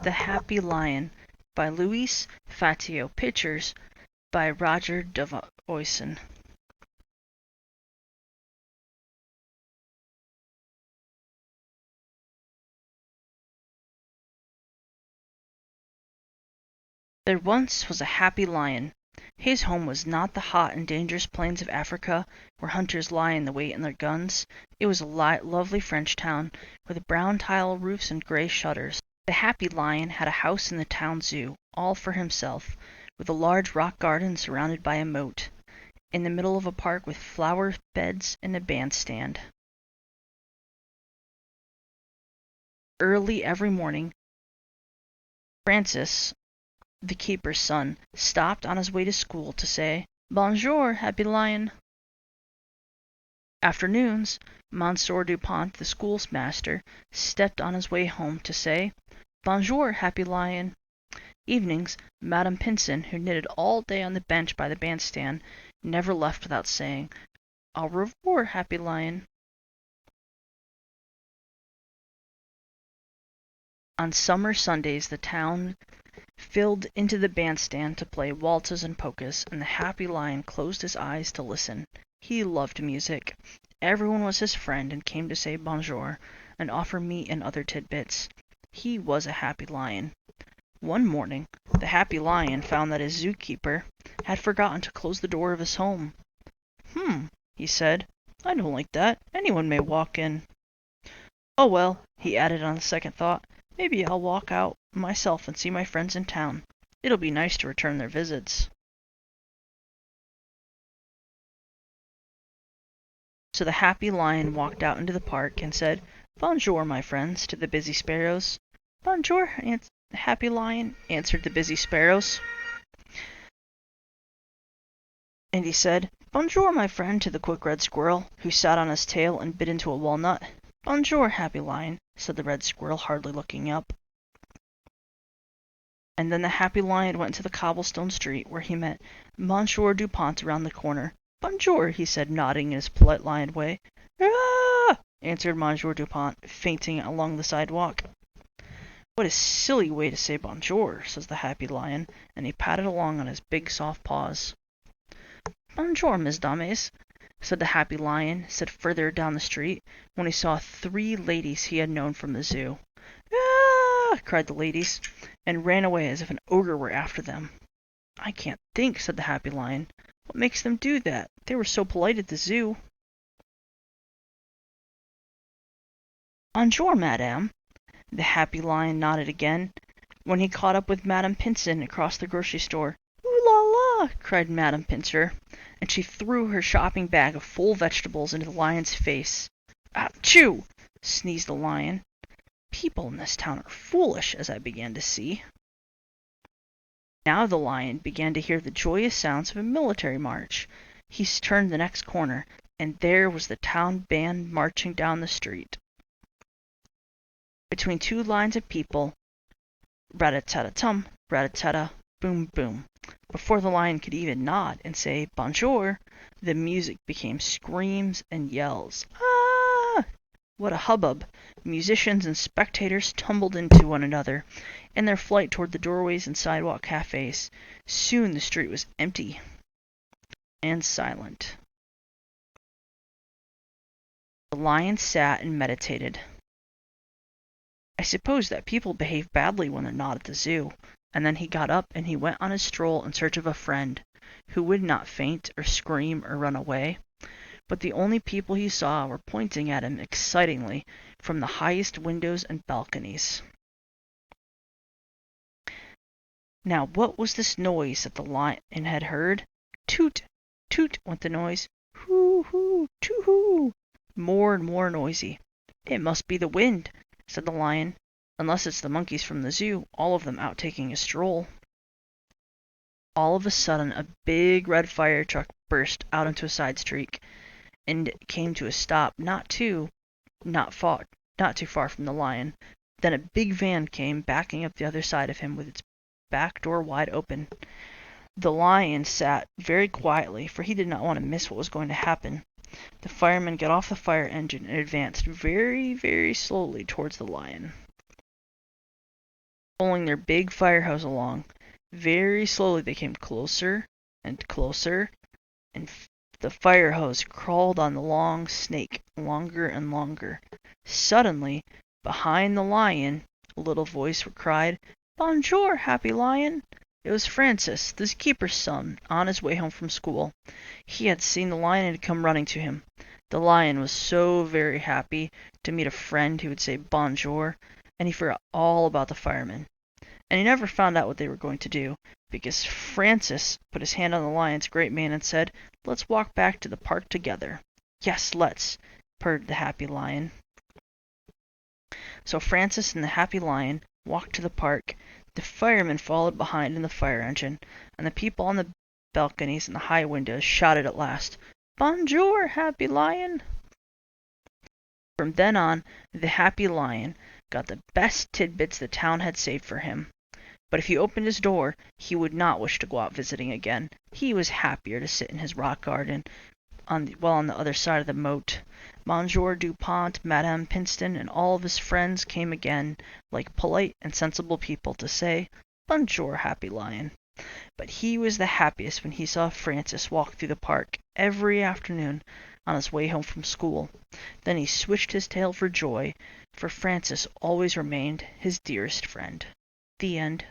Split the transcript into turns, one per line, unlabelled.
The Happy Lion by Louise Fatio. Pictures by Roger Duvoisin. There once was a happy lion. His home was not the hot and dangerous plains of Africa, where hunters lie in the wait on their guns. It was a lovely French town, with brown tile roofs and gray shutters. The happy lion had a house in the town zoo, all for himself, with a large rock garden surrounded by a moat, in the middle of a park with flower beds and a bandstand. Early every morning, Francis, the keeper's son, stopped on his way to school to say, "Bonjour, Happy Lion." Afternoons, Monsieur Dupont, the schoolmaster, stepped on his way home to say, "Bonjour, Happy Lion." Evenings, Madame Pinson, who knitted all day on the bench by the bandstand, never left without saying, "Au revoir, Happy Lion." On summer Sundays the town filled into the bandstand to play waltzes and polkas, and the happy lion closed his eyes to listen. He loved music. Everyone was his friend and came to say bonjour and offer meat and other tidbits. He was a happy lion. One morning, the happy lion found that his zookeeper had forgotten to close the door of his home. He said, "I don't like that. Anyone may walk in." "Oh well," he added on a second thought, "maybe I'll walk out myself and see my friends in town. It'll be nice to return their visits." So the happy lion walked out into the park and said, "Bonjour, my friends," to the busy sparrows. "Bonjour, happy lion," answered the busy sparrows. And he said, "Bonjour, my friend," to the quick red squirrel, who sat on his tail and bit into a walnut. "Bonjour, happy lion," said the red squirrel, hardly looking up. And then the happy lion went to the cobblestone street, where he met Monsieur Dupont around the corner. "Bonjour," he said, nodding in his polite lion way. "Ah!" answered Monsieur Dupont, fainting along the sidewalk. "What a silly way to say bonjour," says the happy lion, and he padded along on his big soft paws. "Bonjour, mesdames," said the happy lion, said further down the street, when he saw 3 ladies he had known from the zoo. "Ah!" cried the ladies, and ran away as if an ogre were after them. "I can't think," said the happy lion. "What makes them do that? They were so polite at the zoo." "Bonjour, madame." The happy lion nodded again, when he caught up with Madame Pinson across the grocery store. "Ooh la la!" cried Madame Pincer, and she threw her shopping bag of full vegetables into the lion's face. "Achoo!" sneezed the lion. "People in this town are foolish, as I began to see." Now the lion began to hear the joyous sounds of a military march. He turned the next corner, and there was the town band marching down the street. Between 2 lines of people, rat-a-tat-a-tum, rat-a-tat-a, boom, boom. Before the lion could even nod and say bonjour, the music became screams and yells. "Ah!" What a hubbub! Musicians and spectators tumbled into one another in their flight toward the doorways and sidewalk cafes. Soon the street was empty and silent. The lion sat and meditated. "I suppose that people behave badly when they're not at the zoo." And then he got up and he went on his stroll in search of a friend, who would not faint or scream or run away. But the only people he saw were pointing at him excitingly from the highest windows and balconies. Now what was this noise that the lion had heard? Toot! Toot! went the noise. Hoo! Hoo! Too! Hoo! More and more noisy. "It must be the wind," said the lion, "unless it's the monkeys from the zoo, all of them out taking a stroll." All of a sudden a big red fire truck burst out into a side street, and came to a stop not too far from the lion. Then a big van came backing up the other side of him with its back door wide open. The lion sat very quietly, for he did not want to miss what was going to happen. The fireman got off the fire engine and advanced very, very slowly towards the lion. pulling their big fire hose along. Very slowly they came closer and closer, and the fire hose crawled on the long snake longer and longer. Suddenly, behind the lion, a little voice cried, "Bonjour, Happy Lion!" It was Francis, the keeper's son, on his way home from school. He had seen the lion and had come running to him. The lion was so very happy to meet a friend who would say bonjour, and he forgot all about the firemen. And he never found out what they were going to do, because Francis put his hand on the lion's great mane and said, "Let's walk back to the park together." "Yes, let's," purred the happy lion. So Francis and the happy lion walked to the park. The firemen followed behind in the fire engine, and the people on the balconies and the high windows shouted at last, "Bonjour, Happy Lion!" From then on, the happy lion got the best tidbits the town had saved for him. But if he opened his door, he would not wish to go out visiting again. He was happier to sit in his rock garden on the other side of the moat. Monsieur Dupont, Madame Pinston, and all of his friends came again, like polite and sensible people, to say, "Bonjour, Happy Lion." But he was the happiest when he saw Francis walk through the park every afternoon on his way home from school. Then he switched his tail for joy, for Francis always remained his dearest friend. The end.